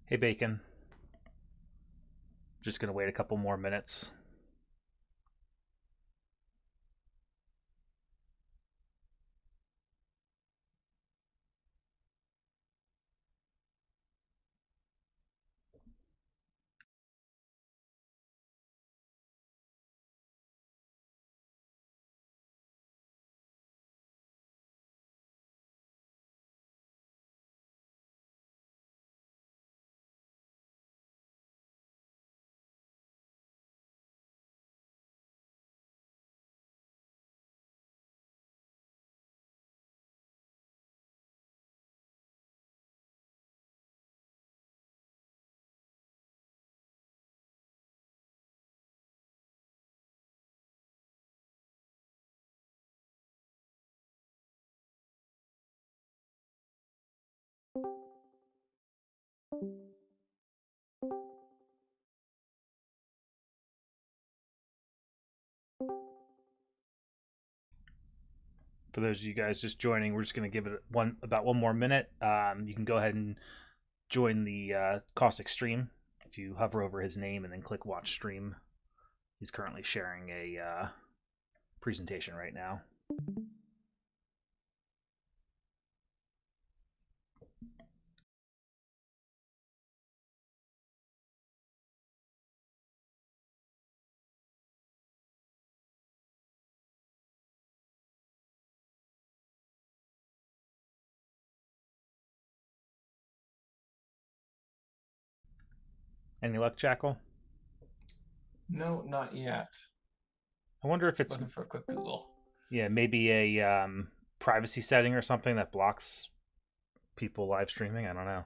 Hey, Bacon. Just gonna wait a couple more minutes. For those of you guys just joining, we're just gonna give it about one more minute. You can go ahead and join the Caustic stream if you hover over his name and then click Watch Stream. He's currently sharing a presentation right now. Any luck, Jackal? No, not yet. I wonder if it's Looking for a quick Google. maybe a privacy setting or something that blocks people live streaming. I don't know.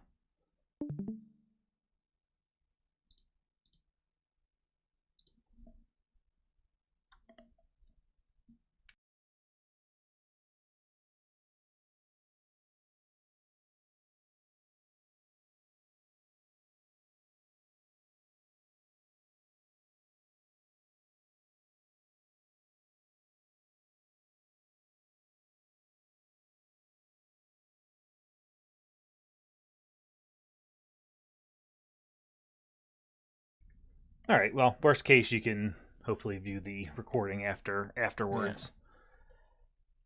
All right. Well, worst case, you can hopefully view the recording Yeah. afterwards.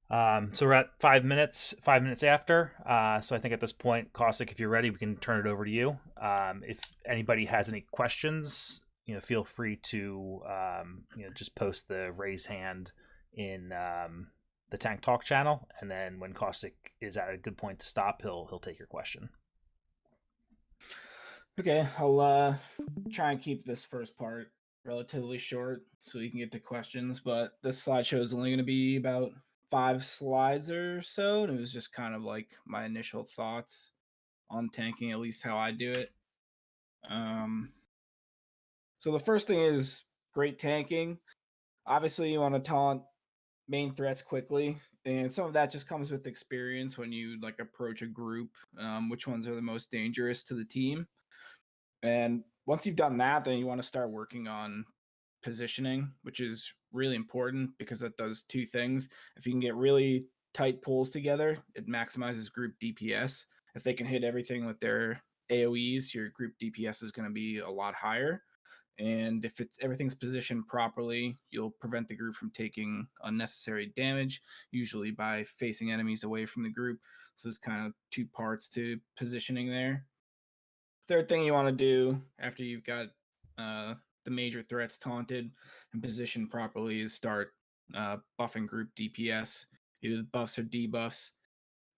So we're at 5 minutes. 5 minutes after. So I think at this point, Caustic, if you're ready, we can turn it over to you. If anybody has any questions, feel free to just post the raise hand in the Tank Talk channel, and then when Caustic is at a good point to stop, he'll take your question. Okay, I'll try and keep this first part relatively short so we can get to questions, but this slideshow is only going to be about 5 slides or so, and it was just kind of like my initial thoughts on tanking, at least how I do it. So the first thing is great tanking. Obviously, you want to taunt main threats quickly, and some of that just comes with experience when you like approach a group, which ones are the most dangerous to the team. And once you've done that, then you want to start working on positioning, which is really important because that does two things. If you can get really tight pulls together, it maximizes group DPS. If they can hit everything with their AoEs, your group DPS is going to be a lot higher. And if everything's positioned properly, you'll prevent the group from taking unnecessary damage, usually by facing enemies away from the group. So there's kind of two parts to positioning there. Third thing you want to do after you've got the major threats taunted and positioned properly is start buffing group DPS, either buffs or debuffs,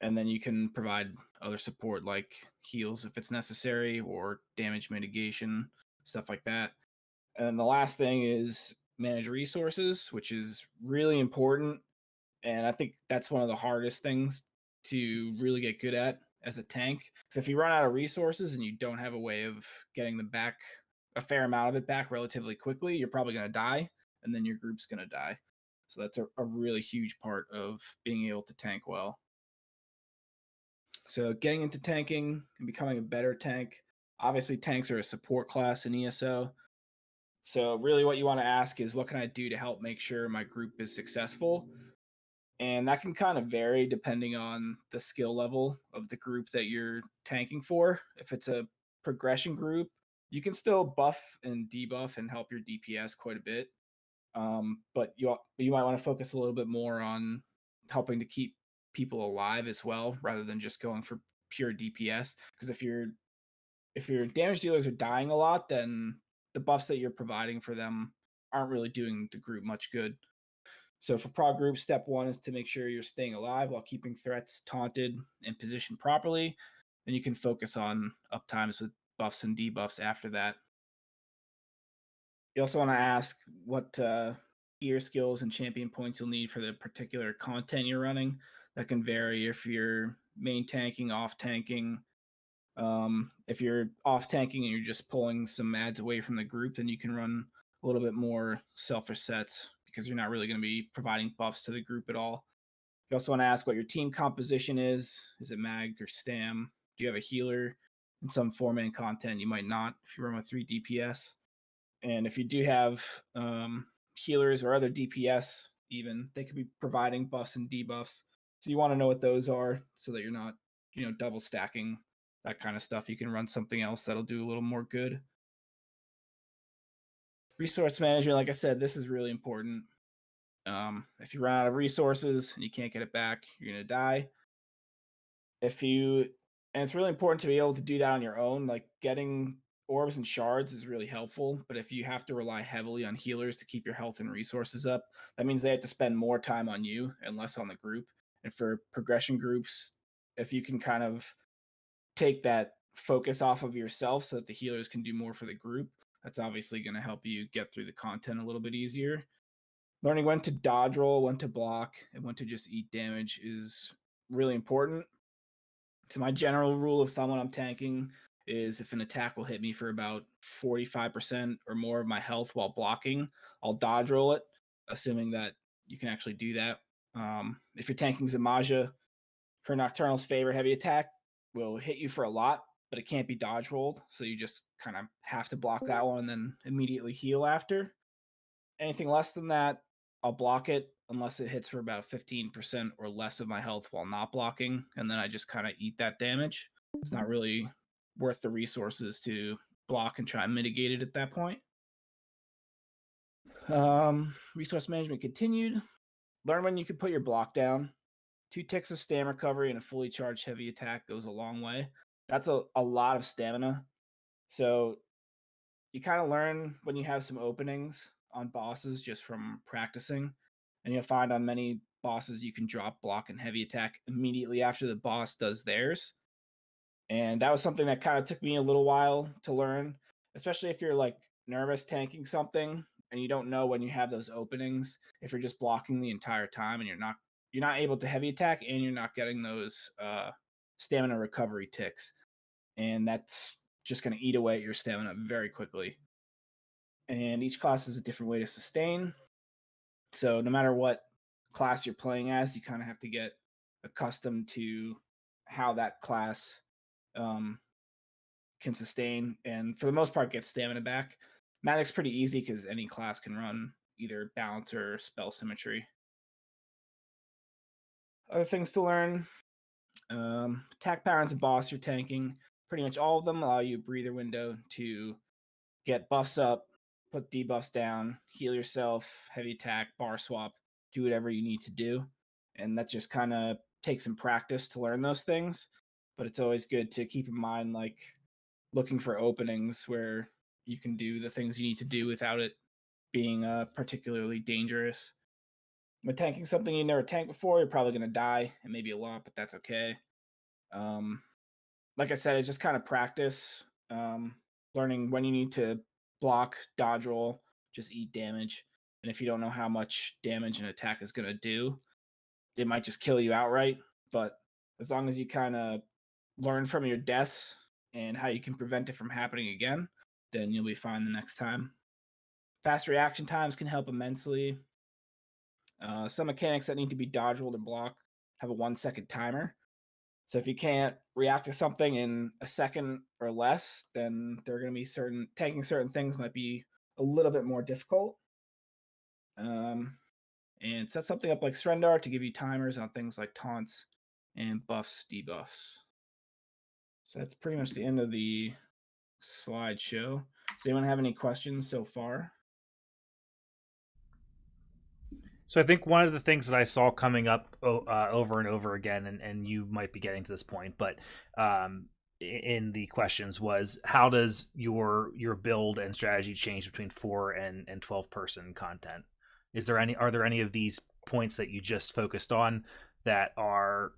and then you can provide other support like heals if it's necessary or damage mitigation, stuff like that. And then the last thing is manage resources, which is really important. And I think that's one of the hardest things to really get good at as a tank. Because if you run out of resources and you don't have a way of getting them back, a fair amount of it back relatively quickly, you're probably going to die, and then your group's going to die. So that's a really huge part of being able to tank well. So getting into tanking and becoming a better tank. Obviously, tanks are a support class in ESO. So really what you want to ask is what can I do to help make sure my group is successful? And that can kind of vary depending on the skill level of the group that you're tanking for. If it's a progression group, you can still buff and debuff and help your DPS quite a bit. But you might want to focus a little bit more on helping to keep people alive as well, rather than just going for pure DPS. Because if your damage dealers are dying a lot, then the buffs that you're providing for them aren't really doing the group much good. So for prog group, step one is to make sure you're staying alive while keeping threats taunted and positioned properly. And you can focus on uptimes with buffs and debuffs after that. You also want to ask what gear skills and champion points you'll need for the particular content you're running. That can vary if you're main tanking, off tanking. If you're off tanking and you're just pulling some ads away from the group, then you can run a little bit more self resets because you're not really going to be providing buffs to the group at all. You also want to ask what your team composition is. Is it mag or stam? Do you have a healer? In some 4-man content, you might not if you run with 3 DPS. And if you do have healers or other DPS, even they could be providing buffs and debuffs. So you want to know what those are so that you're not, double stacking that kind of stuff. You can run something else that'll do a little more good. Resource management, like I said, this is really important. If you run out of resources and you can't get it back, you're gonna die. And it's really important to be able to do that on your own. Like getting orbs and shards is really helpful, but if you have to rely heavily on healers to keep your health and resources up, that means they have to spend more time on you and less on the group. And for progression groups, if you can kind of take that focus off of yourself so that the healers can do more for the group, that's obviously going to help you get through the content a little bit easier. Learning when to dodge roll, when to block, and when to just eat damage is really important. So my general rule of thumb when I'm tanking is if an attack will hit me for about 45% or more of my health while blocking, I'll dodge roll it, assuming that you can actually do that. If you're tanking Zamaja, her Nocturnal's favor heavy attack will hit you for a lot, but it can't be dodge rolled. So you just kind of have to block that one and then immediately heal after. Anything less than that, I'll block it unless it hits for about 15% or less of my health while not blocking. And then I just kind of eat that damage. It's not really worth the resources to block and try and mitigate it at that point. Resource management continued. Learn when you can put your block down. 2 ticks of stam recovery and a fully charged heavy attack goes a long way. That's a lot of stamina. So you kind of learn when you have some openings on bosses just from practicing. And you'll find on many bosses you can drop block and heavy attack immediately after the boss does theirs. And that was something that kind of took me a little while to learn, especially if you're like nervous tanking something and you don't know when you have those openings. If you're just blocking the entire time and you're not able to heavy attack and you're not getting those stamina recovery ticks. And that's just going to eat away at your stamina very quickly. And each class is a different way to sustain. So no matter what class you're playing as, you kind of have to get accustomed to how that class can sustain, and for the most part get stamina back. Magic's pretty easy because any class can run either balance or spell symmetry. Other things to learn: attack patterns and boss you're tanking. Pretty much all of them allow you a breather window to get buffs up, put debuffs down, heal yourself, heavy attack, bar swap, do whatever you need to do. And that just kind of takes some practice to learn those things. But it's always good to keep in mind, like, looking for openings where you can do the things you need to do without it being particularly dangerous. When tanking something you never tanked before, you're probably going to die, and maybe a lot, but that's okay. Like I said, it's just kind of practice, learning when you need to block, dodge roll, just eat damage. And if you don't know how much damage an attack is going to do, it might just kill you outright. But as long as you kind of learn from your deaths and how you can prevent it from happening again, then you'll be fine the next time. Fast reaction times can help immensely. Some mechanics that need to be dodge rolled and blocked have a 1-second timer. So if you can't react to something in a second or less, then there are going to be taking certain things might be a little bit more difficult. Um, and set something up like Srendar to give you timers on things like taunts and buffs, debuffs. So that's pretty much the end of the slideshow. Does anyone have any questions so far? So I think one of the things that I saw coming up over and over again, and you might be getting to this point, but in the questions was how does your build and strategy change between 4 and 12 person content? Are there any of these points that you just focused on that are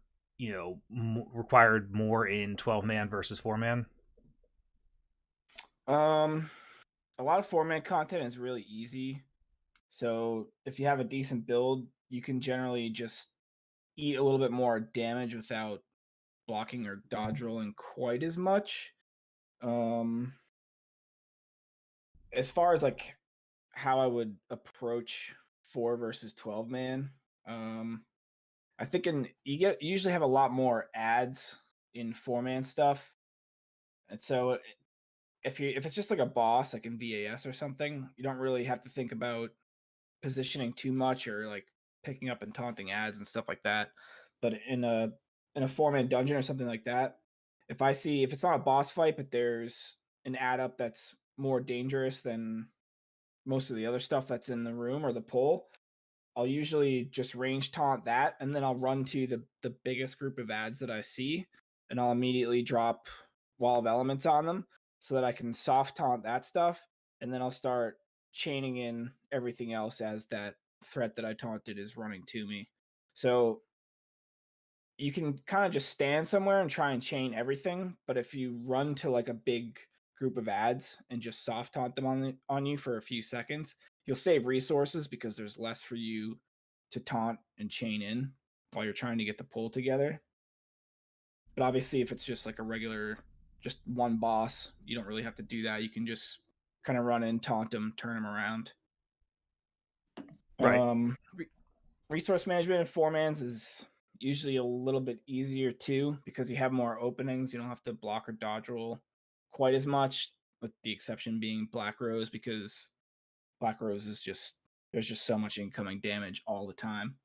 required more in 12 man versus 4 man? A lot of 4 man content is really easy. So if you have a decent build, you can generally just eat a little bit more damage without blocking or dodge rolling quite as much. Um, as far as like how I would approach 4 versus 12 man, I think you usually have a lot more ads in 4 man stuff, and so if it's just like a boss like in VAS or something, you don't really have to think about positioning too much or like picking up and taunting ads and stuff like that. But in a 4 man dungeon or something like that, if it's not a boss fight, but there's an ad up that's more dangerous than most of the other stuff that's in the room or the pole, I'll usually just range taunt that, and then I'll run to the biggest group of ads that I see, and I'll immediately drop Wall of Elements on them so that I can soft taunt that stuff, and then I'll start chaining in everything else as that threat that I taunted is running to me. So you can kind of just stand somewhere and try and chain everything, but if you run to like a big group of ads and just soft taunt them on you for a few seconds, you'll save resources because there's less for you to taunt and chain in while you're trying to get the pull together. But obviously, if it's just like a regular, just one boss, you don't really have to do that. You can just kind of run in, taunt them, turn them around. Right. Resource management in 4 mans is usually a little bit easier too because you have more openings. You don't have to block or dodge roll quite as much, with the exception being Black Rose, because Black Rose is just there's just so much incoming damage all the time.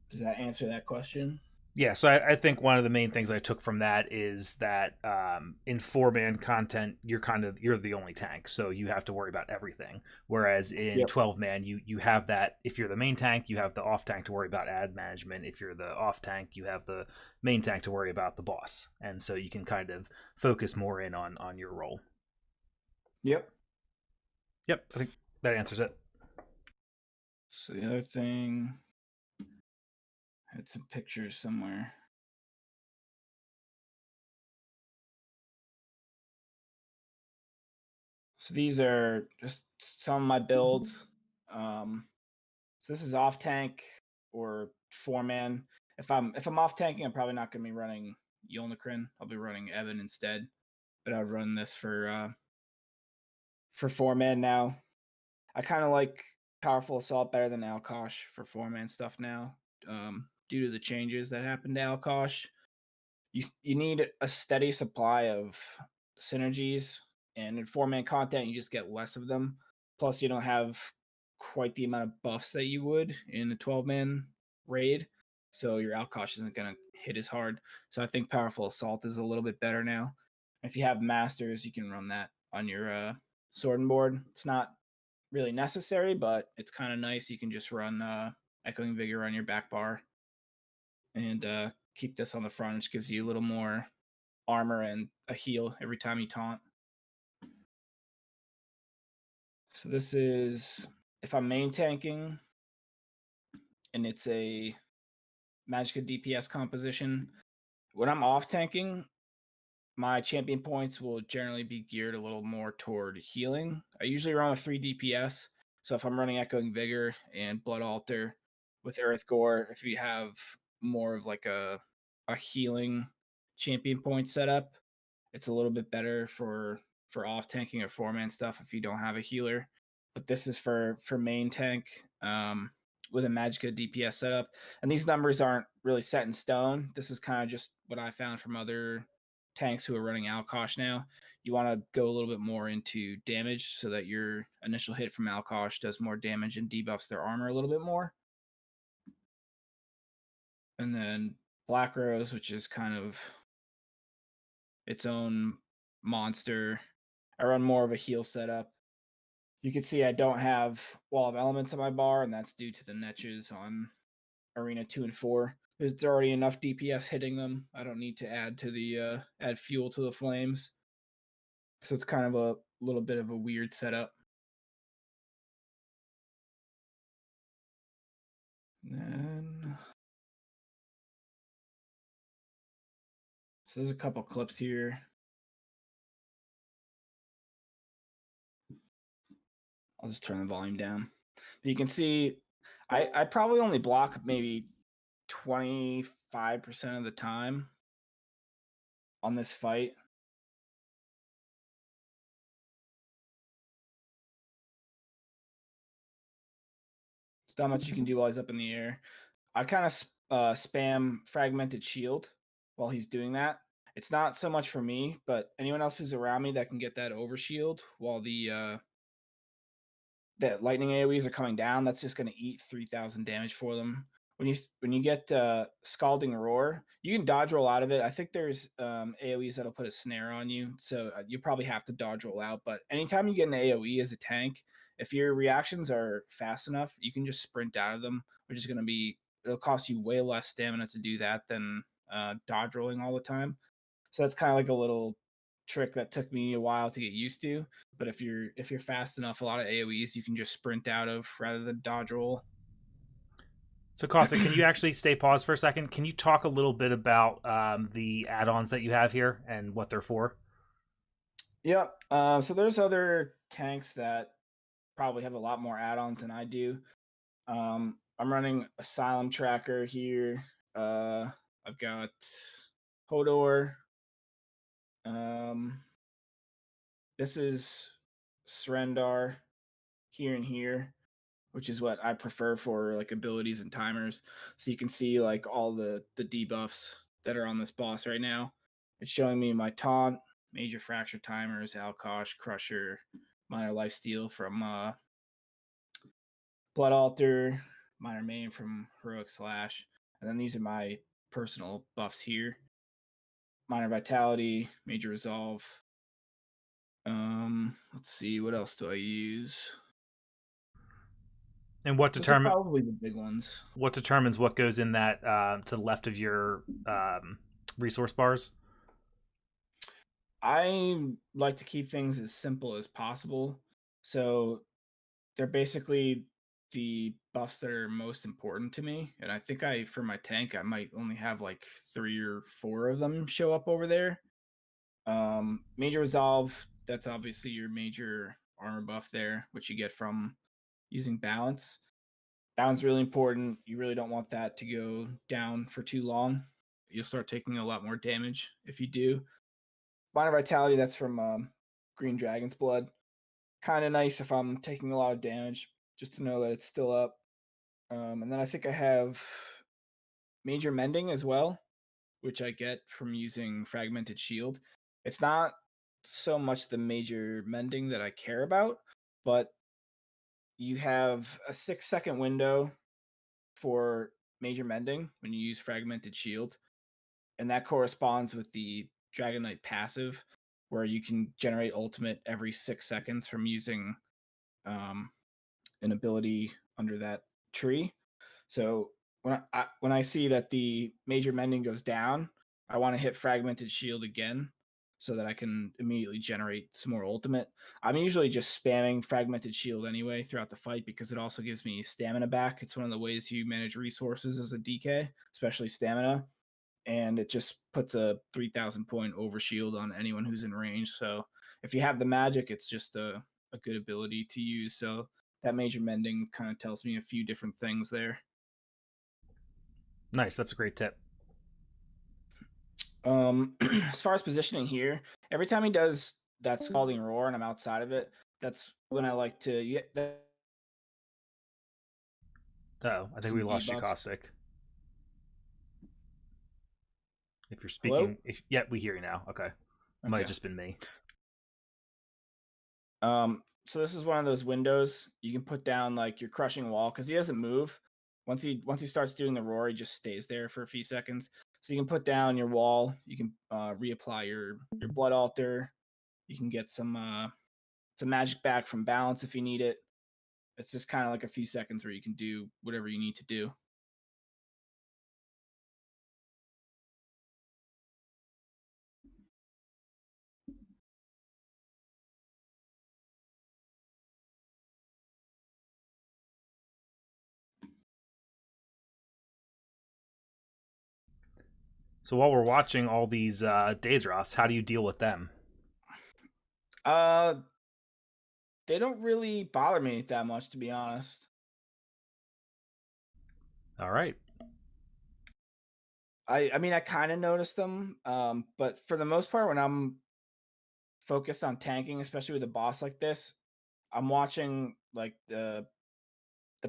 Does that answer that question? Yeah, so I think one of the main things I took from that is that in 4 man content, you're the only tank, so you have to worry about everything. Whereas in Yep. 12 man, you have that. If you're the main tank, you have the off tank to worry about ad management. If you're the off tank, you have the main tank to worry about the boss, and so you can kind of focus more in on your role. Yep. Yep, I think that answers it. So the other thing, I had some pictures somewhere. So these are just some of my builds. So this is off tank or 4 man. If I'm off tanking, I'm probably not going to be running Yolnakrin. I'll be running Evan instead. But I would run this for 4 man now. I kind of like Powerful Assault better than Alkosh for 4 man stuff now, due to the changes that happened to Alkosh. You need a steady supply of synergies, and in 4 man content, you just get less of them. Plus, you don't have quite the amount of buffs that you would in a 12 man raid, so your Alkosh isn't going to hit as hard. So I think Powerful Assault is a little bit better now. If you have Masters, you can run that on your sword and board. It's not really necessary, but it's kind of nice. You can just run Echoing Vigor on your back bar and keep this on the front, which gives you a little more armor and a heal every time you taunt. So this is if I'm main tanking and it's a Magicka DPS composition. When I'm off tanking, my champion points will generally be geared a little more toward healing. I usually run with 3 DPS. So if I'm running Echoing Vigor and Blood Altar with Earth Gore, if you have more of like a healing champion point setup, it's a little bit better for off tanking or 4 man stuff if you don't have a healer. But this is for main tank. with a Magicka DPS setup. And these numbers aren't really set in stone. This is kind of just what I found from other tanks who are running Alkosh now. You want to go a little bit more into damage so that your initial hit from Alkosh does more damage and debuffs their armor a little bit more. And then Black Rose, which is kind of its own monster. I run more of a heal setup. You can see I don't have Wall of Elements on my bar, and that's due to the niches on Arena 2 and 4. There's already enough DPS hitting them. I don't need to add to the add fuel to the flames. So it's kind of a little bit of a weird setup. And so there's a couple clips here. I'll just turn the volume down. But you can see I probably only block maybe 25% of the time on this fight. There's not much you can do while he's up in the air. I kind of spam Fragmented Shield while he's doing that. It's not so much for me, but anyone else who's around me that can get that overshield while the lightning AoEs are coming down, that's just going to eat 3,000 damage for them. When you get Scalding Roar, you can dodge roll out of it. I think there's AoEs that'll put a snare on you, so you probably have to dodge roll out. But anytime you get an AoE as a tank, if your reactions are fast enough, you can just sprint out of them, which is going to be, it'll cost you way less stamina to do that than dodge rolling all the time. So that's kind of like a little trick that took me a while to get used to. But if you're fast enough, a lot of AoEs you can just sprint out of rather than dodge roll. So, Cossack, can you actually stay paused for a second? Can you talk a little bit about the add-ons that you have here and what they're for? Yep. So there's other tanks that probably have a lot more add-ons than I do. I'm running Asylum Tracker here. I've got Hodor. This is Srendar here and here, which is what I prefer for like abilities and timers. So you can see like all the debuffs that are on this boss right now. It's showing me my taunt, major fracture timers, Alkosh, Crusher, minor lifesteal from Blood Altar, minor main from Heroic Slash, and then these are my personal buffs here. Minor vitality, major resolve. Let's see, what else do I use? And what Those are determine probably the big ones. what determines what goes in that to the left of your resource bars? I like to keep things as simple as possible. So they're basically the buffs that are most important to me. And I think for my tank, I might only have like 3 or 4 of them show up over there. Major Resolve, that's obviously your major armor buff there, which you get from using balance. That one's really important. You really don't want that to go down for too long. You'll start taking a lot more damage if you do. Minor Vitality, that's from Green Dragon's Blood. Kind of nice if I'm taking a lot of damage, just to know that it's still up. And then I think I have Major Mending as well, which I get from using Fragmented Shield. It's not so much the Major Mending that I care about, but you have a 6-second window for Major Mending when you use Fragmented Shield, and that corresponds with the Dragon Knight passive, where you can generate ultimate every 6 seconds from using an ability under that tree. So when I see that the Major Mending goes down, I want to hit Fragmented Shield again so that I can immediately generate some more ultimate. I'm usually just spamming Fragmented Shield anyway throughout the fight because it also gives me stamina back. It's one of the ways you manage resources as a DK, especially stamina. And it just puts a 3,000 point overshield on anyone who's in range. So if you have the magic, it's just a good ability to use. So that Major Mending kind of tells me a few different things there. Nice, that's a great tip. As far as positioning here, every time he does that Scalding Roar and I'm outside of it, that's when I like to Oh, I think some we lost you, debuffs. Caustic. If you're Hello? speaking, yeah, we hear you now. Okay, might have Okay. just been me. So this is one of those windows you can put down like your crushing wall because he doesn't move. Once he starts doing the roar, he just stays there for a few seconds. So you can put down your wall. You can reapply your blood altar. You can get some magic back from balance if you need it. It's just kind of like a few seconds where you can do whatever you need to do. So while we're watching all these Daedras, how do you deal with them? Uh, they don't really bother me that much, to be honest. All right. I mean, I kind of noticed them, but for the most part, when I'm focused on tanking, especially with a boss like this, I'm watching like the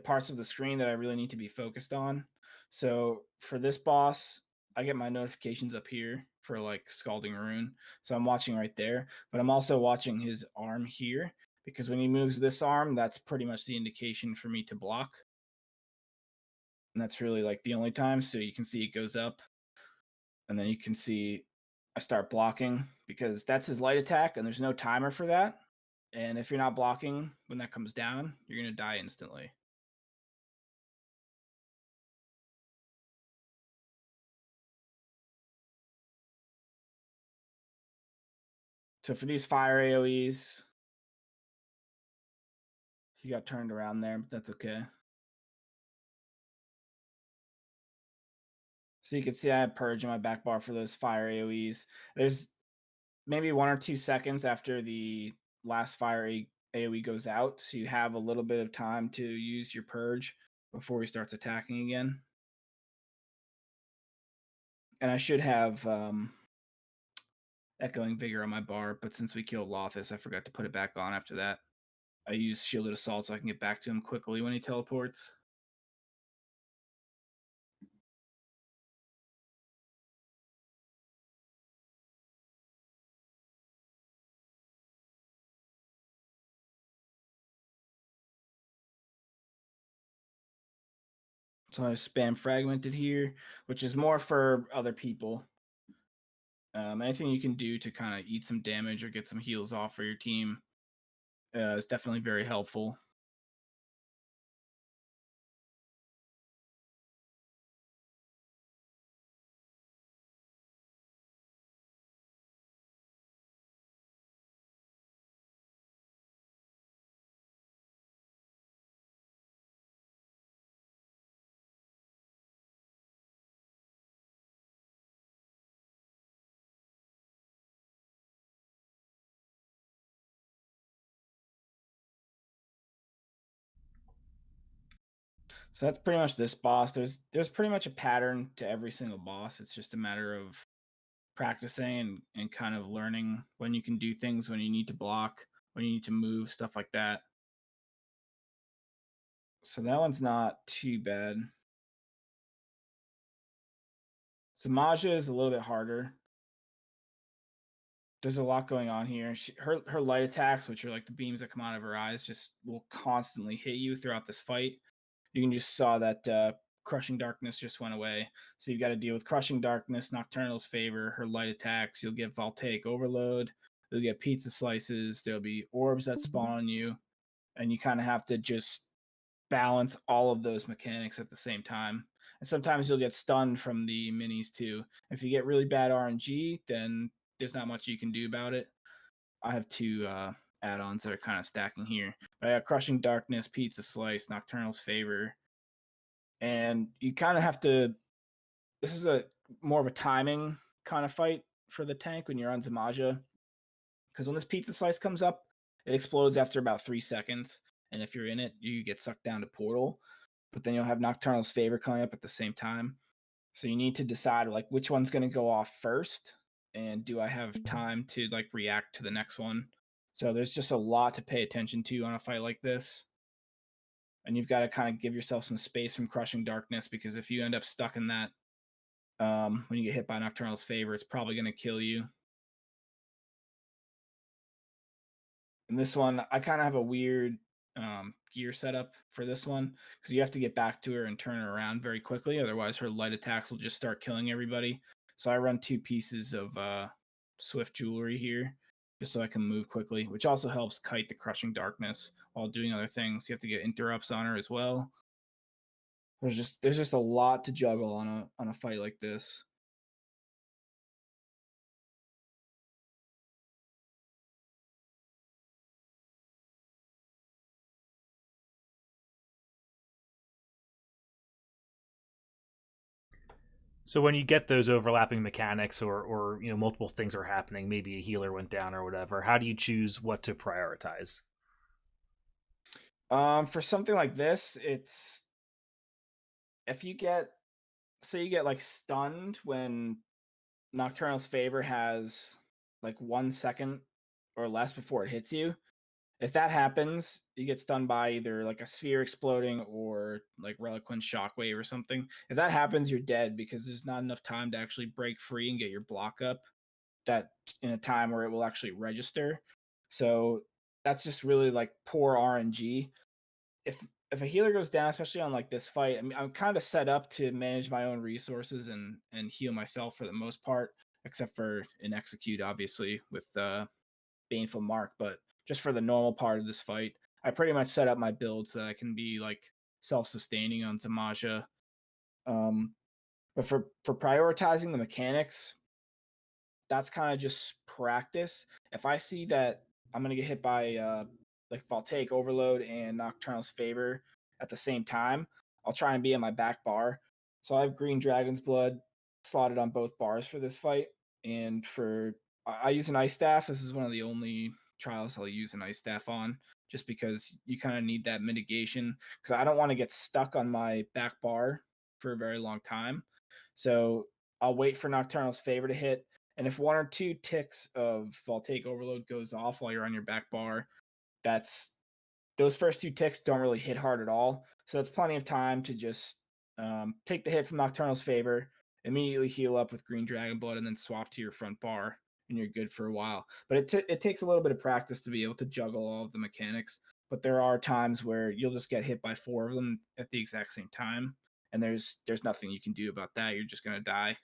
parts of the screen that I really need to be focused on. So for this boss, I get my notifications up here for like Scalding Rune. So I'm watching right there, but I'm also watching his arm here because when he moves this arm, that's pretty much the indication for me to block. And that's really like the only time. So you can see it goes up, and then you can see I start blocking because that's his light attack, and there's no timer for that. And if you're not blocking when that comes down, you're going to die instantly. So for these fire AoEs, he got turned around there, but that's okay. So you can see I have Purge in my back bar for those fire AoEs. There's maybe 1 or 2 seconds after the last fire AoE goes out, so you have a little bit of time to use your Purge before he starts attacking again. And I should have Echoing Vigor on my bar, but since we killed Lothus, I forgot to put it back on after that. I use Shielded Assault so I can get back to him quickly when he teleports. So I spam Fragmented here, which is more for other people. Anything you can do to kind of eat some damage or get some heals off for your team is definitely very helpful. So that's pretty much this boss. There's pretty much a pattern to every single boss. It's just a matter of practicing and kind of learning when you can do things, when you need to block, when you need to move, stuff like that. So that one's not too bad. Zamaja is a little bit harder. There's a lot going on here. Her light attacks, which are like the beams that come out of her eyes, just will constantly hit you throughout this fight. You can just saw that Crushing Darkness just went away. So you've got to deal with Crushing Darkness, Nocturnal's Favor, her light attacks. You'll get Voltaic Overload. You'll get Pizza Slices. There'll be orbs that spawn on you. And you kind of have to just balance all of those mechanics at the same time. And sometimes you'll get stunned from the minis too. If you get really bad RNG, then there's not much you can do about it. I have two add-ons that are kind of stacking here. But I got Crushing Darkness, Pizza Slice, Nocturnal's Favor, and you kind of have to. This is a more of a timing kind of fight for the tank when you're on Zamaja, because when this Pizza Slice comes up, it explodes after about 3 seconds, and if you're in it, you get sucked down to Portal. But then you'll have Nocturnal's Favor coming up at the same time, so you need to decide like which one's going to go off first, and do I have time to like react to the next one. So there's just a lot to pay attention to on a fight like this. and you've got to kind of give yourself some space from crushing darkness, because if you end up stuck in that when you get hit by Nocturnal's favor, it's probably going to kill you. And this one, I kind of have a weird gear setup for this one, because you have to get back to her and turn her around very quickly. Otherwise, her light attacks will just start killing everybody. So I run 2 pieces of Swift jewelry here, just so I can move quickly, which also helps kite the crushing darkness while doing other things. You have to get interrupts on her as well. There's just a lot to juggle on a fight like this. So when you get those overlapping mechanics, or multiple things are happening, maybe a healer went down or whatever, how do you choose what to prioritize? For something like this, it's if you get say you get like stunned when Nocturnal's favor has like 1 second or less before it hits you. If that happens, you get stunned by either like a sphere exploding or like Reliquant shockwave or something. If that happens, you're dead, because there's not enough time to actually break free and get your block up that in a time where it will actually register. So that's just really like poor RNG. If a healer goes down, especially on like this fight, I mean, I'm kind of set up to manage my own resources and heal myself for the most part, except for an execute, obviously, with Baneful Mark. But just for the normal part of this fight, I pretty much set up my build so that I can be like self-sustaining on Zamaja. Um, but for prioritizing the mechanics, that's kind of just practice. If I see that I'm gonna get hit by like Voltaic Overload and Nocturnal's Favor at the same time, I'll try and be in my back bar. So I have Green Dragon's Blood slotted on both bars for this fight, and I use an Ice Staff. This is one of the only trials I'll use an Ice Staff on, just because you kind of need that mitigation, because I don't want to get stuck on my back bar for a very long time. So I'll wait for Nocturnal's Favor to hit, and if 1 or 2 ticks of Voltaic Overload goes off while you're on your back bar, that's those first 2 ticks don't really hit hard at all. So it's plenty of time to just take the hit from Nocturnal's Favor, immediately heal up with Green Dragon Blood, and then swap to your front bar, and you're good for a while. But it takes a little bit of practice to be able to juggle all of the mechanics. But there are times where you'll just get hit by 4 of them at the exact same time, and there's nothing you can do about that. You're just gonna die.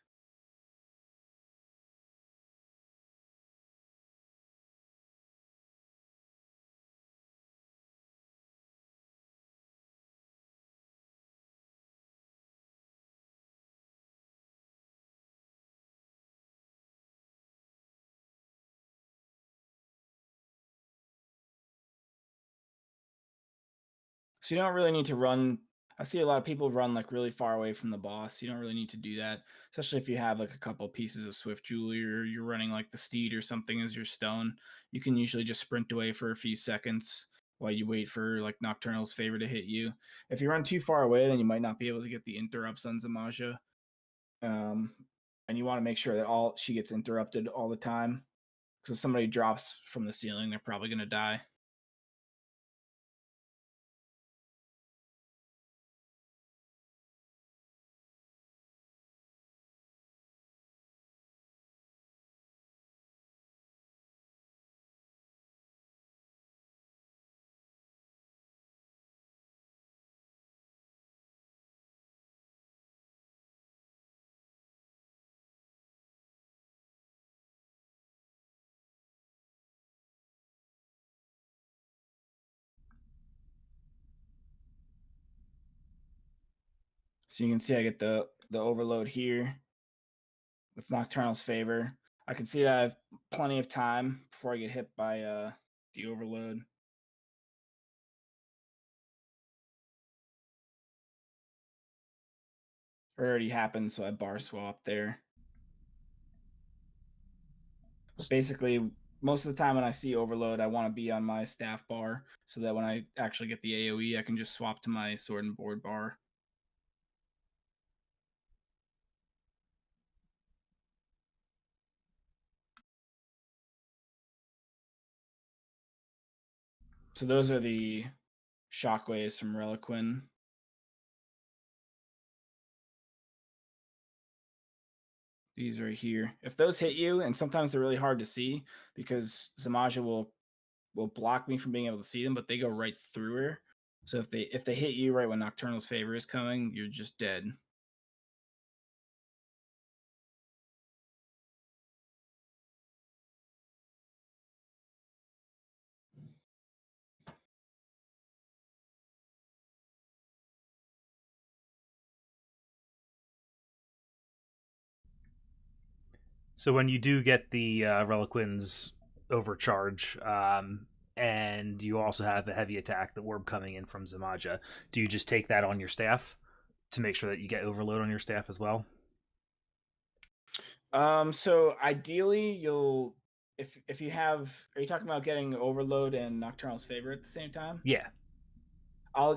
So you don't really need to run. I see a lot of people run like really far away from the boss. You don't really need to do that, especially if you have like a couple pieces of Swift Jewelry, or you're running like the Steed or something as your stone. You can usually just sprint away for a few seconds while you wait for like Nocturnal's Favor to hit you. If you run too far away, then you might not be able to get the interrupts on Zamaja. Um, and you want to make sure that all she gets interrupted all the time, because if somebody drops from the ceiling, they're probably going to die. So you can see I get the overload here with Nocturnal's Favor. I can see that I have plenty of time before I get hit by the overload. It already happened, so I bar swap there. But basically, most of the time when I see overload, I want to be on my staff bar, so that when I actually get the AoE, I can just swap to my sword and board bar. So those are the shockwaves from Reliquin. These right here. If those hit you, and sometimes they're really hard to see because Zamaja will block me from being able to see them, but they go right through her. So if they hit you right when Nocturnal's Favor is coming, you're just dead. So when you do get the Reliquin's overcharge, and you also have a heavy attack, the orb coming in from Zamaja, do you just take that on your staff to make sure that you get overload on your staff as well? So ideally you'll if you have, are you talking about getting Overload and Nocturnal's Favor at the same time? Yeah. I'll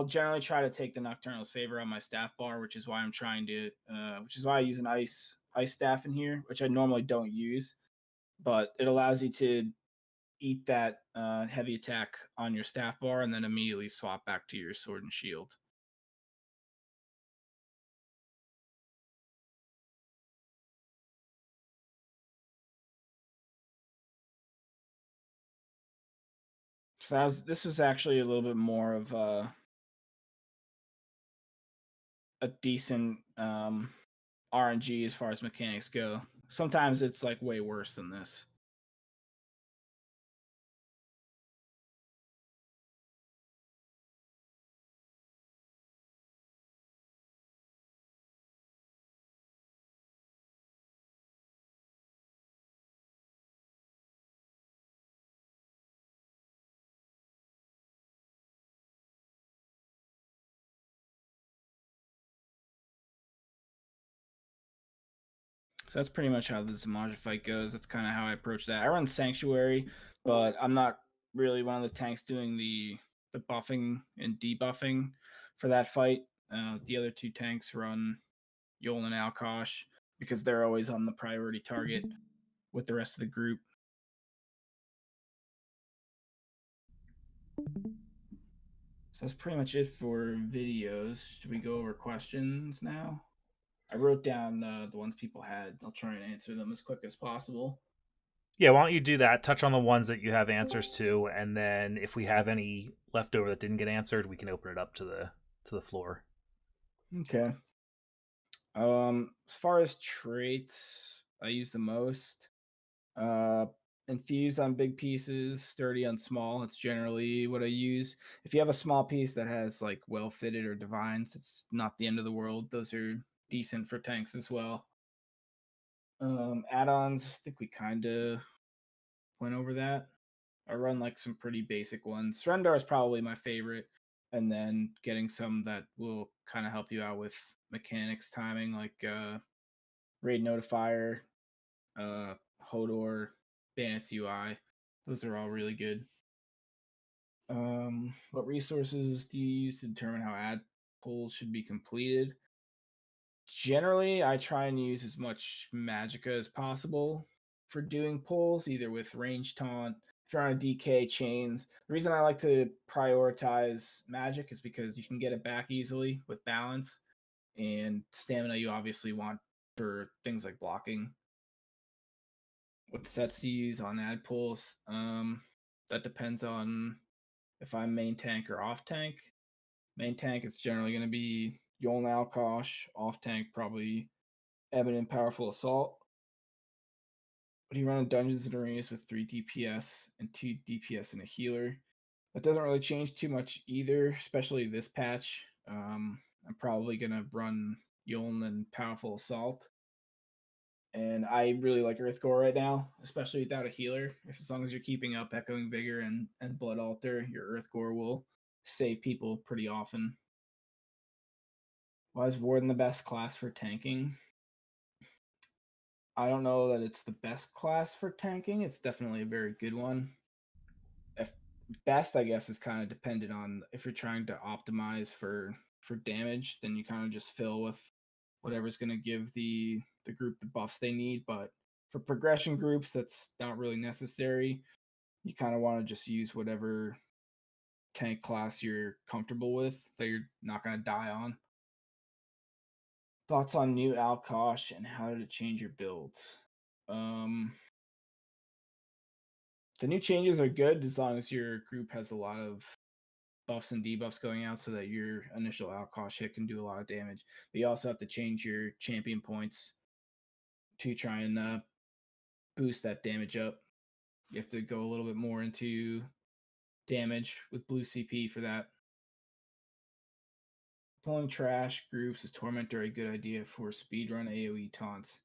generally try to take the Nocturnal's Favor on my staff bar, which is why I'm trying to which is why I use an ice staff in here, which I normally don't use, but it allows you to eat that heavy attack on your staff bar and then immediately swap back to your sword and shield. So this was actually a little bit more of a decent RNG as far as mechanics go. Sometimes it's like way worse than this. So that's pretty much how the Zamaja fight goes. That's kind of how I approach that. I run Sanctuary, but I'm not really one of the tanks doing the buffing and debuffing for that fight. The other two tanks run Yol and Alkosh because they're always on the priority target with the rest of the group. So that's pretty much it for videos. Should we go over questions now? I wrote down the ones people had. I'll try and answer them as quick as possible. Yeah, why don't you do that? Touch on the ones that you have answers to, and then if we have any left over that didn't get answered, we can open it up to the floor. Okay. As far as traits, I use the most. Uh, infused on big pieces, sturdy on small. That's generally what I use. If you have a small piece that has like well fitted or divines, it's not the end of the world. Those are decent for tanks as well. Add-ons, I think we kind of went over that. I run like some pretty basic ones. Surrender is probably my favorite, and then getting some that will kind of help you out with mechanics timing, like Raid Notifier, Hodor, Bandits UI. Those are all really good. What resources do you use to determine how ad pulls should be completed? Generally, I try and use as much magicka as possible for doing pulls, either with range taunt, if you're on a DK chains. The reason I like to prioritize magic is because you can get it back easily with balance, and stamina you obviously want for things like blocking. What sets do you use on ad pulls? That depends on if I'm main tank or off tank. Main tank, it's generally going to be Yoln Alkosh. Off tank, probably Eminent Powerful Assault. But you run in Dungeons and Arenas with 3 DPS and 2 DPS and a healer. That doesn't really change too much either, especially this patch. I'm probably going to run Yoln and Powerful Assault. And I really like Earthcore right now, especially without a healer. If as long as you're keeping up Echoing Vigor and Blood Altar, your Earthcore will save people pretty often. Why is Warden the best class for tanking? I don't know that it's the best class for tanking. It's definitely a very good one. If best, I guess, is kind of dependent on if you're trying to optimize for damage, then you kind of just fill with whatever's going to give the group the buffs they need. But for progression groups, that's not really necessary. You kind of want to just use whatever tank class you're comfortable with that you're not going to die on. Thoughts on new Alkosh and how to change your builds. The new changes are good as long as your group has a lot of buffs and debuffs going out so that your initial Alkosh hit can do a lot of damage. But you also have to change your champion points to try and boost that damage up. You have to go a little bit more into damage with blue CP for that. Pulling trash groups as Tormentor a good idea for speedrun AoE taunts?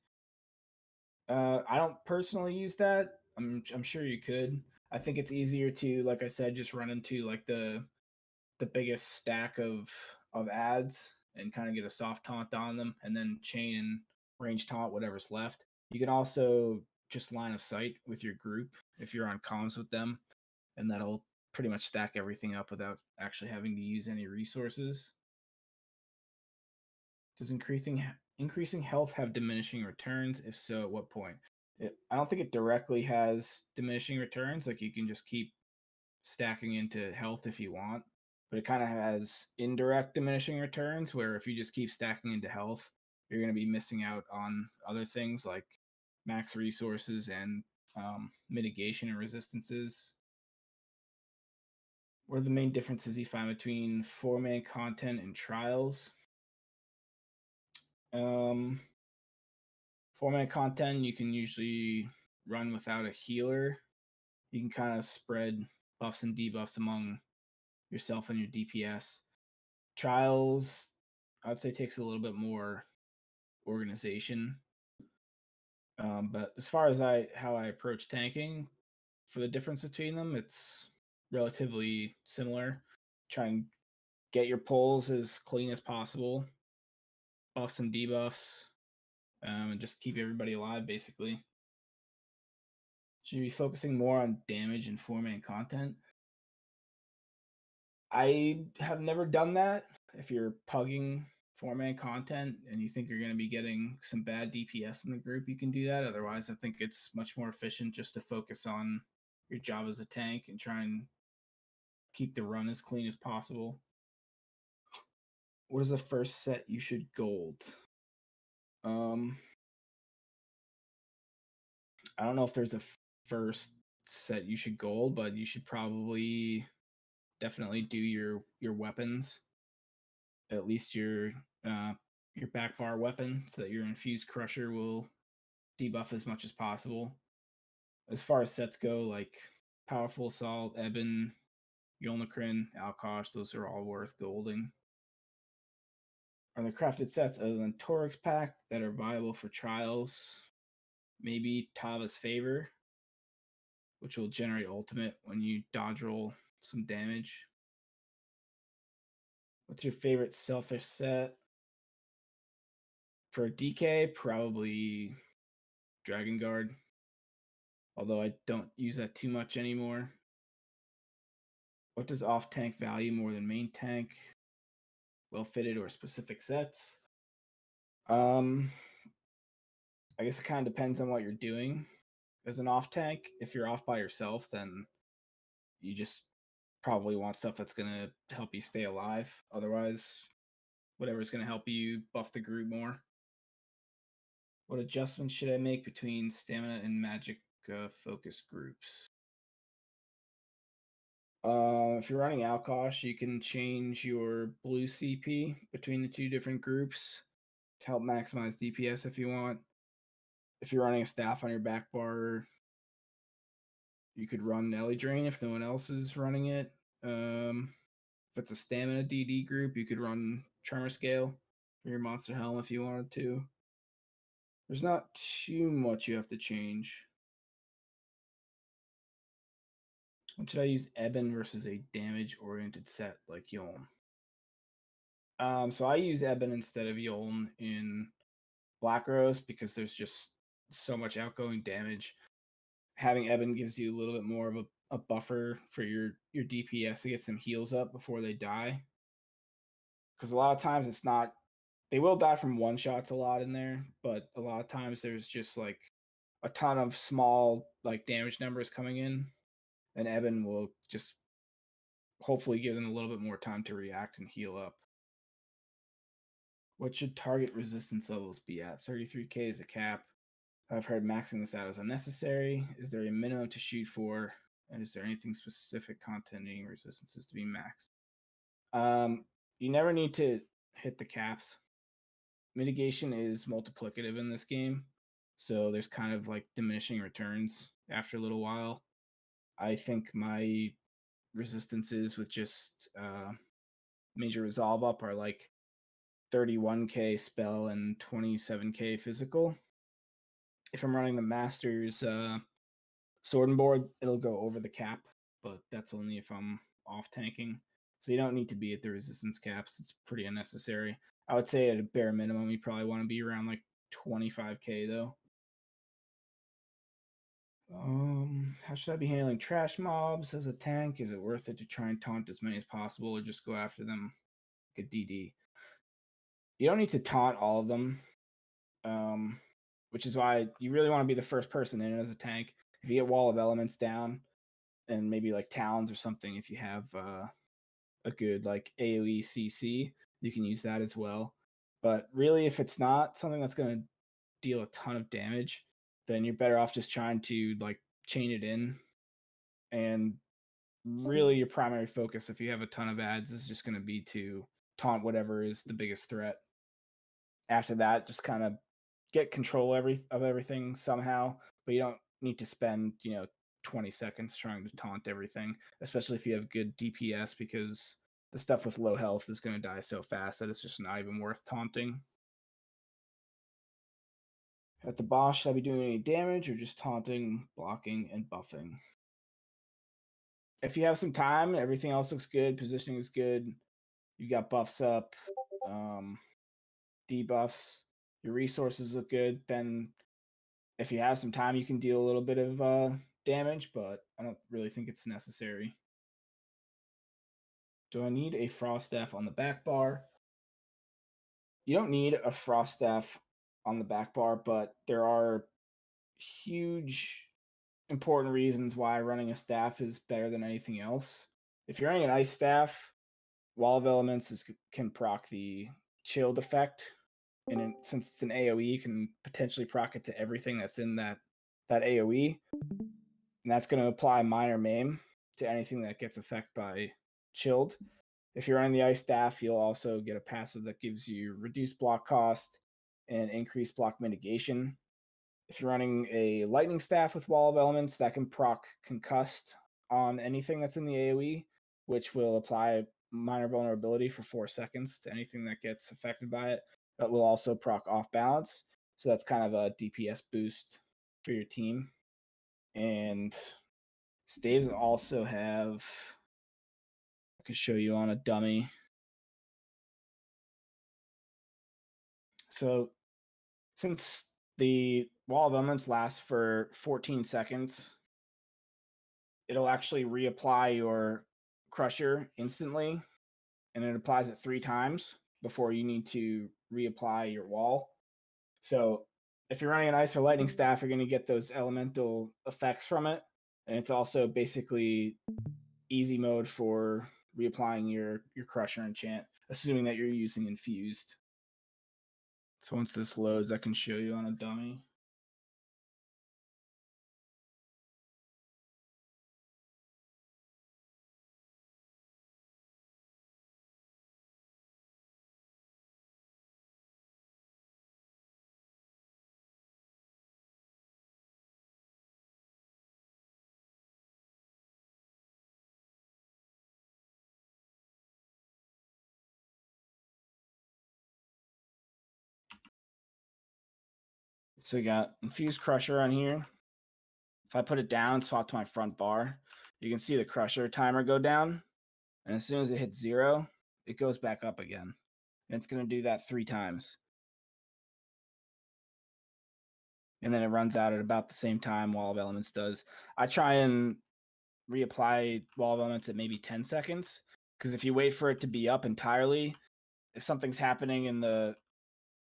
I don't personally use that. I'm sure you could. I think it's easier to, like I said, just run into like the biggest stack of ads and kind of get a soft taunt on them, and then chain and range taunt whatever's left. You can also just line of sight with your group if you're on comms with them, and that'll pretty much stack everything up without actually having to use any resources. Does increasing health have diminishing returns? If so, at what point? I don't think it directly has diminishing returns. Like you can just keep stacking into health if you want, but it kind of has indirect diminishing returns where if you just keep stacking into health, you're going to be missing out on other things like max resources and mitigation and resistances. What are the main differences you find between 4-man content and trials? 4-man content, you can usually run without a healer. You can kind of spread buffs and debuffs among yourself and your DPS. Trials, I would say, takes a little bit more organization. But as far as how I approach tanking, for the difference between them, it's relatively similar. Try and get your pulls as clean as possible, buffs and debuffs, and just keep everybody alive, basically. Should you be focusing more on damage and 4-man content? I have never done that. If you're pugging 4-man content and you think you're going to be getting some bad DPS in the group, you can do that. Otherwise, I think it's much more efficient just to focus on your job as a tank and try and keep the run as clean as possible. What is the first set you should gold? I don't know if there's a first set you should gold, but you should probably definitely do your weapons, at least your back bar weapon, so that your infused crusher will debuff as much as possible. As far as sets go, like powerful assault, Eben, Yolnakrin, Alkosh, those are all worth golding. Are there crafted sets other than Torix pack that are viable for trials? Maybe Tava's Favor, which will generate ultimate when you dodge roll some damage. What's your favorite selfish set? For DK, probably Dragon Guard, although I don't use that too much anymore. What does off tank value more than main tank? Well fitted or specific sets? I guess it kind of depends on what you're doing. As an off tank, if you're off by yourself, then you just probably want stuff that's going to help you stay alive. Otherwise, whatever's going to help you buff the group more. What adjustments should I make between stamina and magic focus groups? If you're running Alkosh, you can change your blue CP between the two different groups to help maximize DPS if you want. If you're running a staff on your back bar, you could run Ellie Drain if no one else is running it. If it's a stamina DD group, you could run Tremor Scale for your Monster Helm if you wanted to. There's not too much you have to change. What should I use Eben versus a damage-oriented set like Yolm? So I use Eben instead of Yolm in Black Rose because there's just so much outgoing damage. Having Eben gives you a little bit more of a buffer for your DPS to get some heals up before they die. Because a lot of times it's not, they will die from one shots a lot in there, but a lot of times there's just like a ton of small like damage numbers coming in, and Eben will just hopefully give them a little bit more time to react and heal up. What should target resistance levels be at? 33k is the cap. I've heard maxing this out is unnecessary. Is there a minimum to shoot for? And is there anything specific content needing resistances to be maxed? You never need to hit the caps. Mitigation is multiplicative in this game, so there's kind of like diminishing returns after a little while. I think my resistances with just major resolve up are like 31k spell and 27k physical. If I'm running the Masters sword and board, it'll go over the cap, but that's only if I'm off tanking. So you don't need to be at the resistance caps. It's pretty unnecessary. I would say at a bare minimum, you probably want to be around like 25k though. How should I be handling trash mobs as a tank? Is it worth it to try and taunt as many as possible, or just go after them like a DD? You don't need to taunt all of them, which is why you really want to be the first person in as a tank. If you get Wall of Elements down, and maybe like Talons or something, if you have a good like AoE CC, you can use that as well. But really, if it's not something that's going to deal a ton of damage, then you're better off just trying to like chain it in. And really, your primary focus, if you have a ton of ads, is just going to be to taunt whatever is the biggest threat. After that, just kind of get control of everything somehow, but you don't need to spend 20 seconds trying to taunt everything, especially if you have good DPS, because the stuff with low health is going to die so fast that it's just not even worth taunting. At the boss, should I be doing any damage or just taunting, blocking, and buffing? If you have some time, everything else looks good, positioning is good, you got buffs up, debuffs, your resources look good, then if you have some time, you can deal a little bit of damage, but I don't really think it's necessary. Do I need a frost staff on the back bar? You don't need a frost staff on the back bar, but there are huge important reasons why running a staff is better than anything else. If you're running an ice staff, Wall of Elements can proc the chilled effect, and since it's an AoE, you can potentially proc it to everything that's in that AoE, and that's going to apply minor maim to anything that gets affected by chilled. If you're running the ice staff, you'll also get a passive that gives you reduced block cost and increased block mitigation. If you're running a lightning staff with Wall of Elements, that can proc concussed on anything that's in the AoE, which will apply minor vulnerability for 4 seconds to anything that gets affected by it. But will also proc off balance. So that's kind of a DPS boost for your team. And staves also have, I can show you on a dummy. So since the Wall of Elements lasts for 14 seconds, it'll actually reapply your Crusher instantly, and it applies it 3 times before you need to reapply your wall. So if you're running an Ice or Lightning Staff, you're going to get those elemental effects from it, and it's also basically easy mode for reapplying your Crusher enchant, assuming that you're using Infused. So once this loads, I can show you on a dummy. So we got Infused Crusher on here. If I put it down, swap to my front bar, you can see the Crusher timer go down. And as soon as it hits 0, it goes back up again. And it's going to do that 3 times. And then it runs out at about the same time Wall of Elements does. I try and reapply Wall of Elements at maybe 10 seconds. Because if you wait for it to be up entirely, if something's happening in the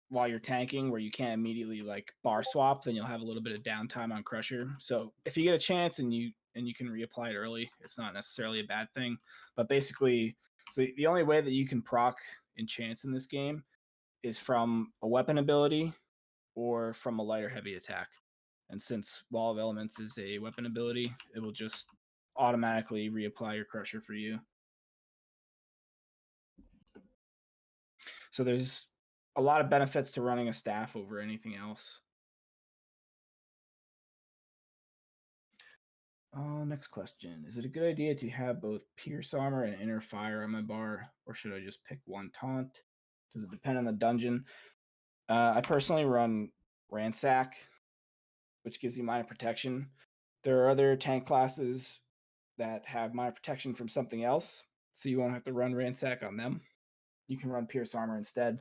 while you're tanking where you can't immediately like bar swap, then you'll have a little bit of downtime on Crusher. So if you get a chance and you can reapply it early, it's not necessarily a bad thing. But basically, so the only way that you can proc enchants in this game is from a weapon ability or from a light or heavy attack. And since Wall of Elements is a weapon ability, it will just automatically reapply your Crusher for you. So there's a lot of benefits to running a staff over anything else. Next question. Is it a good idea to have both Pierce Armor and Inner Fire on my bar, or should I just pick one taunt? Does it depend on the dungeon? I personally run Ransack, which gives you minor protection. There are other tank classes that have minor protection from something else, so you won't have to run Ransack on them. You can run Pierce Armor instead.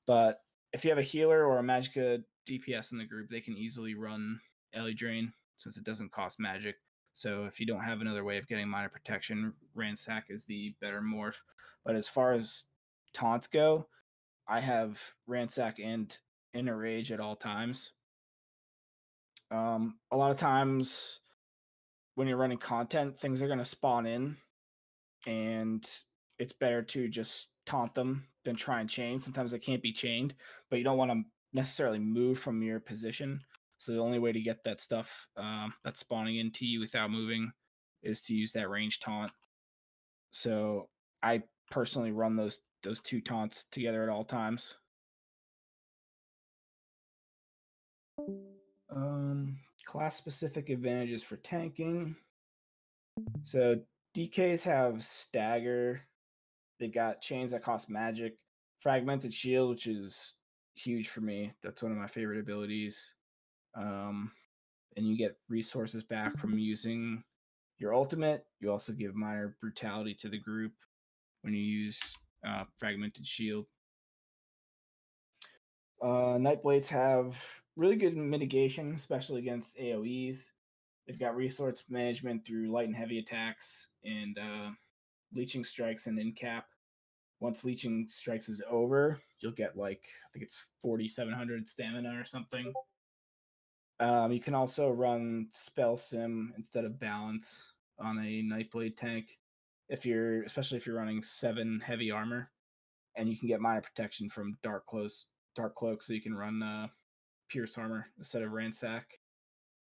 But if you have a healer or a Magicka DPS in the group, they can easily run Ellie Drain since it doesn't cost magic. So if you don't have another way of getting minor protection, Ransack is the better morph. But as far as taunts go, I have Ransack and Inner Rage at all times. A lot of times when you're running content, things are going to spawn in, and it's better to just taunt them than try and chain. Sometimes they can't be chained, but you don't want to necessarily move from your position. So the only way to get that stuff that's spawning into you without moving is to use that range taunt. So I personally run those two taunts together at all times. Class specific advantages for tanking. So DKs have stagger. They've got chains that cost magic, fragmented shield, which is huge for me. That's one of my favorite abilities. And you get resources back from using your ultimate. You also give minor brutality to the group when you use fragmented shield. Nightblades have really good mitigation, especially against AoEs. They've got resource management through light and heavy attacks and leeching strikes and in cap. Once leeching strikes is over, you'll get like I think it's 4,700 stamina or something. You can also run spell sim instead of balance on a Nightblade tank especially if you're running 7 heavy armor, and you can get minor protection from dark cloak, so you can run pierce armor instead of ransack.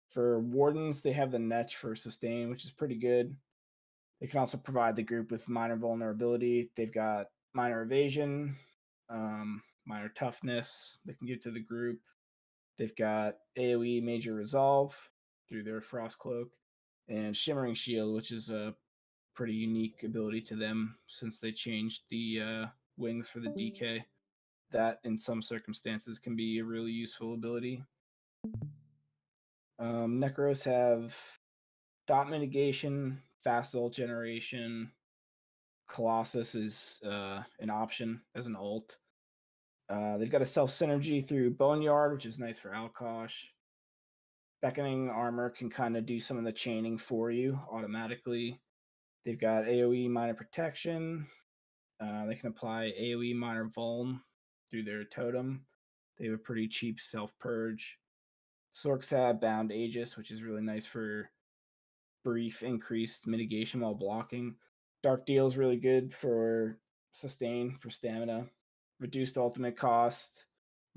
For wardens, they have the Netch for sustain, which is pretty good. They can also provide the group with minor vulnerability. They've got minor evasion, minor toughness they can give to the group. They've got AoE major resolve through their frost cloak, and shimmering shield, which is a pretty unique ability to them since they changed the wings for the DK. That in some circumstances can be a really useful ability. Necros have dot mitigation, fast ult generation. Colossus is an option as an ult. They've got a self synergy through Boneyard, which is nice for Alkosh. Beckoning armor can kind of do some of the chaining for you automatically. They've got AoE minor protection. They can apply AoE minor vuln through their totem. They have a pretty cheap self purge. Sorks have bound Aegis, which is really nice for brief increased mitigation while blocking. Dark Deal is really good for sustain for stamina. Reduced ultimate cost.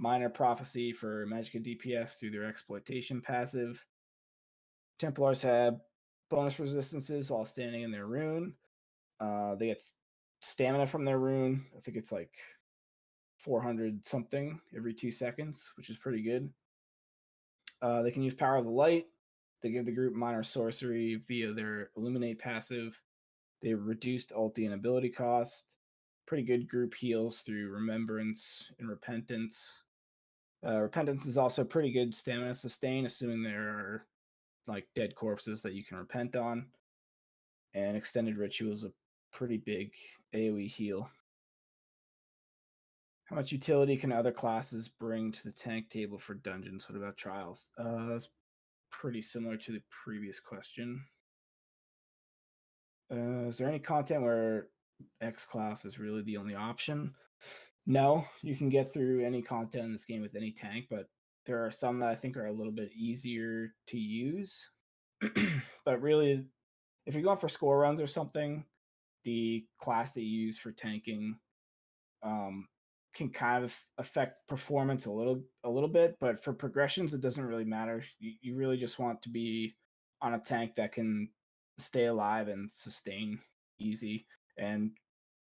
Minor Prophecy for Magicka DPS through their exploitation passive. Templars have bonus resistances while standing in their rune. They get stamina from their rune. I think it's like 400 something every 2 seconds, which is pretty good. They can use Power of the Light. They give the group minor sorcery via their Illuminate passive. They have reduced ulti and ability cost. Pretty good group heals through Remembrance and Repentance. Repentance is also pretty good stamina sustain, assuming there are like dead corpses that you can repent on. And Extended Ritual is a pretty big AoE heal. How much utility can other classes bring to the tank table for dungeons? What about trials? That's pretty similar to the previous question. Is there any content where X class is really the only option? No, you can get through any content in this game with any tank, but there are some that I think are a little bit easier to use. But really, if you're going for score runs or something, the class that you use for tanking um, can kind of affect performance a little bit. But for progressions, it doesn't really matter. You really just want to be on a tank that can stay alive and sustain easy, and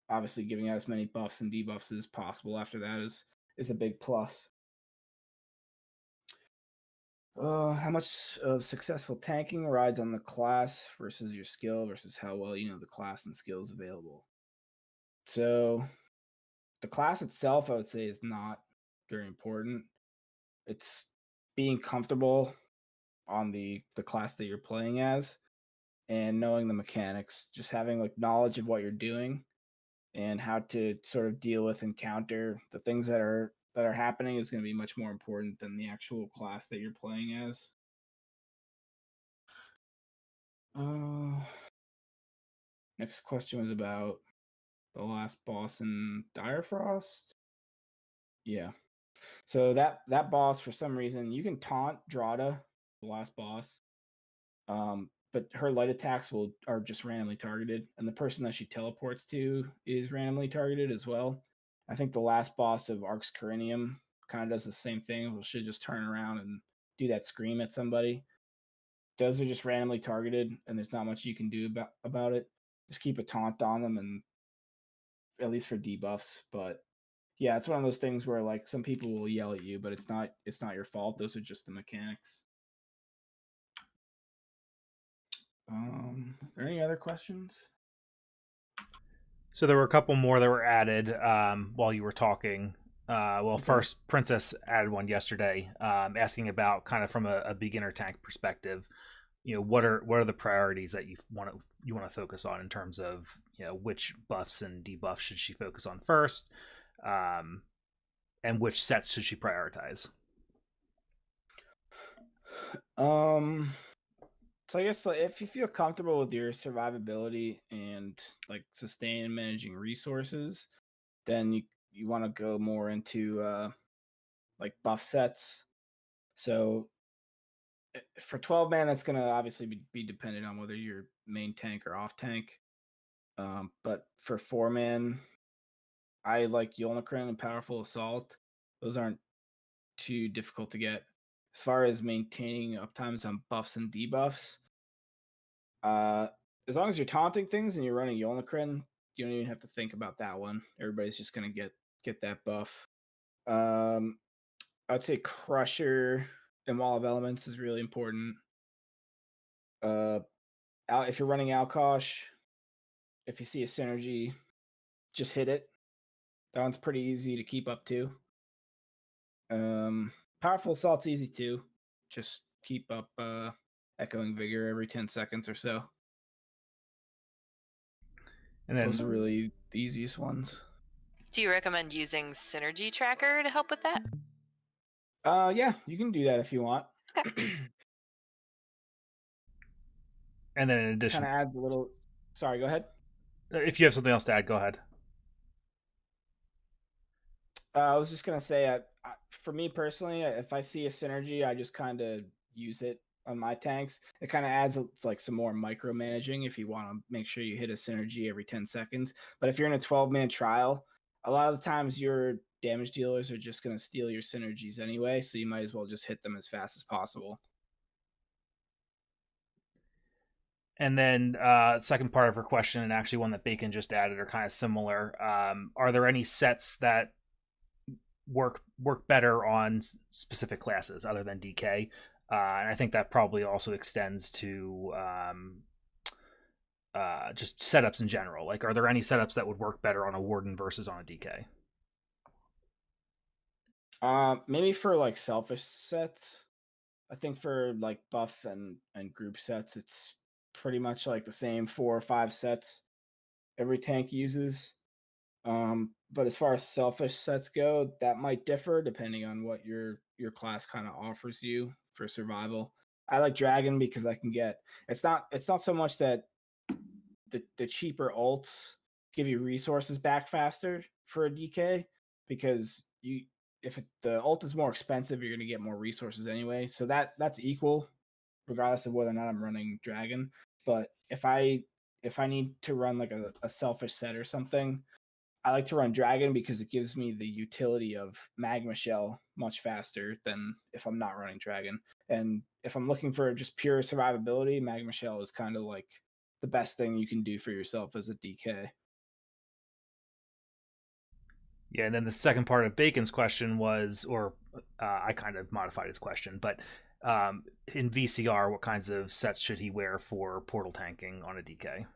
obviously giving out as many buffs and debuffs as possible after that is a big plus. How much of successful tanking rides on the class versus your skill versus how well you know the class and skills available. So the class itself, I would say, is not very important. It's being comfortable on the class that you're playing as and knowing the mechanics, just having like knowledge of what you're doing and how to sort of deal with and counter the things that are happening is going to be much more important than the actual class that you're playing as. Uh, Next question was about the last boss in Dire Frost. Yeah. So that boss, for some reason, you can taunt Drada, the last boss, but her light attacks are just randomly targeted, and the person that she teleports to is randomly targeted as well. I think the last boss of Arx Corinium kind of does the same thing. We should just turn around and do that scream at somebody. Those are just randomly targeted, and there's not much you can do about it. Just keep a taunt on them, and at least for debuffs. But yeah, it's one of those things where like some people will yell at you, but it's not your fault. Those are just the mechanics. Are there any other questions? So there were a couple more that were added while you were talking. Well, Okay. first, Princess added one yesterday, asking about kind of from a beginner tank perspective. What are the priorities that you want to focus on in terms of which buffs and debuffs should she focus on first, and which sets should she prioritize? Um, so I guess like, if you feel comfortable with your survivability and like sustain and managing resources, then you want to go more into like buff sets. So for 12 man, that's going to obviously be dependent on whether you're main tank or off tank. But for 4 man, I like Yolnacrin and Powerful Assault. Those aren't too difficult to get. As far as maintaining uptimes on buffs and debuffs, uh, as long as you're taunting things and you're running Yolnacrin, you don't even have to think about that one. Everybody's just gonna get that buff. Um, I'd say Crusher and Wall of Elements is really important. Uh, if you're running Alkosh, if you see a synergy, just hit it. That one's pretty easy to keep up to. Powerful Assault's easy too. Just keep up Echoing Vigor every 10 seconds or so. And Those are then really the easiest ones. Do you recommend using Synergy Tracker to help with that? Yeah, you can do that if you want. and then in Kind addition, of adds a little. Sorry, go ahead. if you have something else to add, go ahead. I was just gonna say, for me personally, if I see a synergy, I just kind of use it on my tanks. It kind of adds like some more micromanaging if you want to make sure you hit a synergy every 10 seconds. But if you're in a 12-man trial, a lot of the times your damage dealers are just gonna steal your synergies anyway, so you might as well just hit them as fast as possible. And then second part of her question, and actually one that Bacon just added, are kind of similar. Are there any sets that work better on specific classes other than DK? And I think that probably also extends to just setups in general. Like, are there any setups that would work better on a Warden versus on a DK? Maybe for like selfish sets. I think for like buff and group sets, it's pretty much like the same 4 or 5 sets every tank uses. But as far as selfish sets go, that might differ depending on what your class kind of offers you for survival. I like Dragon because I can get it's not so much that the cheaper ults give you resources back faster for a DK. because the ult is more expensive, you're gonna get more resources anyway. So that's equal, regardless of whether or not I'm running dragon. But if I need to run like a selfish set or something, I like to run dragon because it gives me the utility of magma shell much faster than if I'm not running dragon. And if I'm looking for just pure survivability, magma shell is kind of like the best thing you can do for yourself as a DK. Yeah, and then the second part of Bacon's question was, or I kind of modified his question, but in VCR, what kinds of sets should he wear for portal tanking on a DK?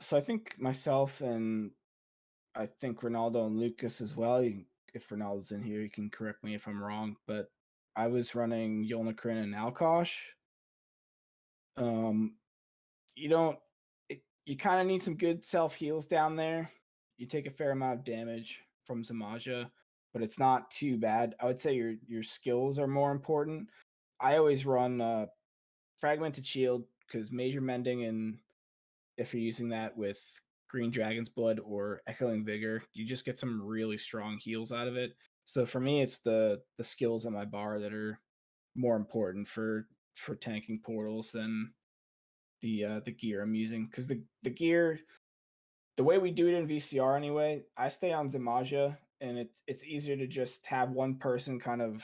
So I think myself and I think Ronaldo and Lucas as well. If Ronaldo's in here, you can correct me if I'm wrong, but I was running Yolnakrin and Alkosh. Um, you don't. You kind of need some good self heals down there. You take a fair amount of damage from Zamaja, but it's not too bad. I would say your skills are more important. I always run Fragmented Shield because Major Mending, and if you're using that with Green Dragon's Blood or Echoing Vigor, you just get some really strong heals out of it. So for me, it's the skills on my bar that are more important for tanking portals than the gear I'm using, because the gear, the way we do it in VCR anyway, I stay on Zamaja, and it's easier to just have one person kind of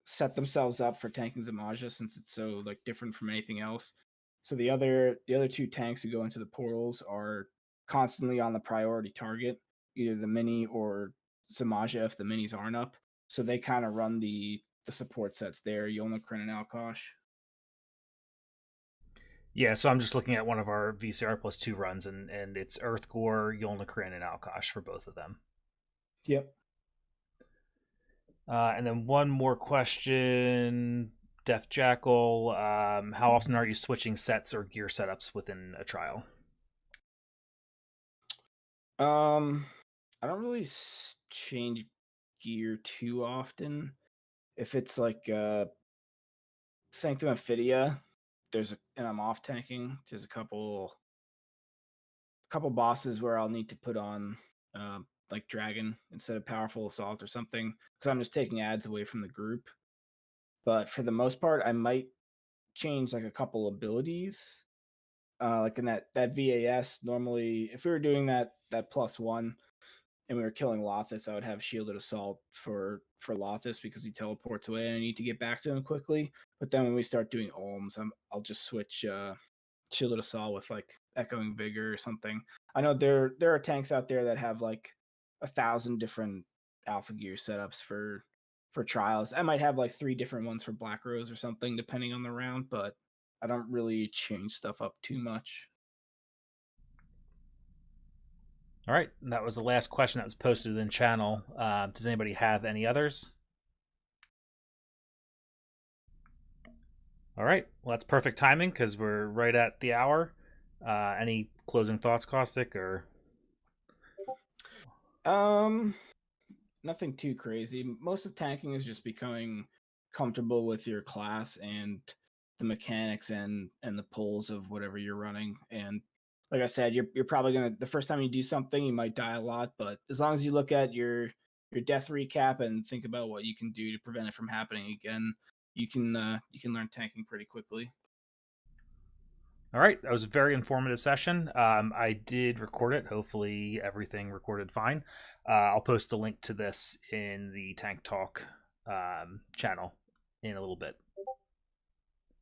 set themselves up for tanking Zamaja since it's so like different from anything else. So the other two tanks who go into the portals are constantly on the priority target, either the mini or Zamaja if the minis aren't up. So they kind of run the support sets there, Yolnakrin and Alkosh. Yeah, so I'm just looking at one of our VCR plus 2 runs, and it's Earthgore, Yolnakrin, and Alkosh for both of them. Yep. And then one more question, Def Jackal. How often are you switching sets or gear setups within a trial? I don't really change gear too often. If it's like Sanctum Ophidia, and I'm off tanking, there's a couple bosses where I'll need to put on like Dragon instead of Powerful Assault or something, because I'm just taking ads away from the group. But for the most part, I might change like a couple abilities. Like in that VAS, normally if we were doing that +1 and we were killing Lothus, I would have Shielded Assault for Lothus because he teleports away and I need to get back to him quickly. But then when we start doing Olms, I'll just switch Shielded Assault with like Echoing Vigor or something. I know there are tanks out there that have like 1,000 different Alpha Gear setups for trials. I might have like 3 different ones for Black Rose or something depending on the round, but I don't really change stuff up too much. All right, that was the last question that was posted in the channel. Does anybody have any others? All right, well, that's perfect timing because we're right at the hour. Any closing thoughts, Caustic, or? Nothing too crazy. Most of tanking is just becoming comfortable with your class and the mechanics and the pulls of whatever you're running. And like I said, you're probably gonna, the first time you do something, you might die a lot, but as long as you look at your death recap and think about what you can do to prevent it from happening again, you can learn tanking pretty quickly. All right, that was a very informative session. I did record it. Hopefully, everything recorded fine. I'll post the link to this in the Tank Talk channel in a little bit.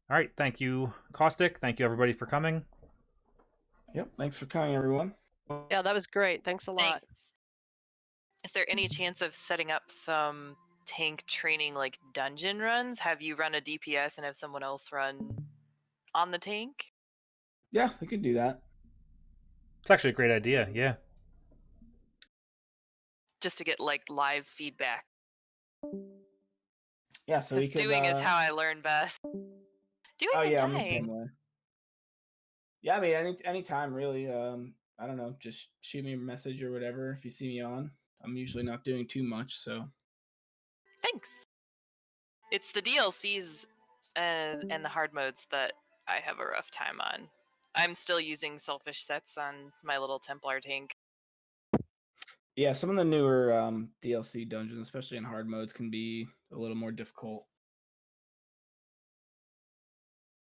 All right, thank you, Caustic. Thank you, everybody, for coming. Yep, thanks for coming, everyone. Yeah, that was great. Thanks a lot. Thanks. Is there any chance of setting up some tank training like dungeon runs? Have you run a DPS and have someone else run on the tank? Yeah, we can do that. It's actually a great idea. Yeah. Just to get like live feedback. Yeah, so we Because could. doing is how I learn best. Doing Oh and yeah, I'm the same dying. way. Yeah, I mean, any time really. I don't know, just shoot me a message or whatever if you see me on. I'm usually not doing too much, so. Thanks. It's the DLCs and the hard modes that I have a rough time on. I'm still using selfish sets on my little Templar tank. Yeah, some of the newer DLC dungeons, especially in hard modes, can be a little more difficult.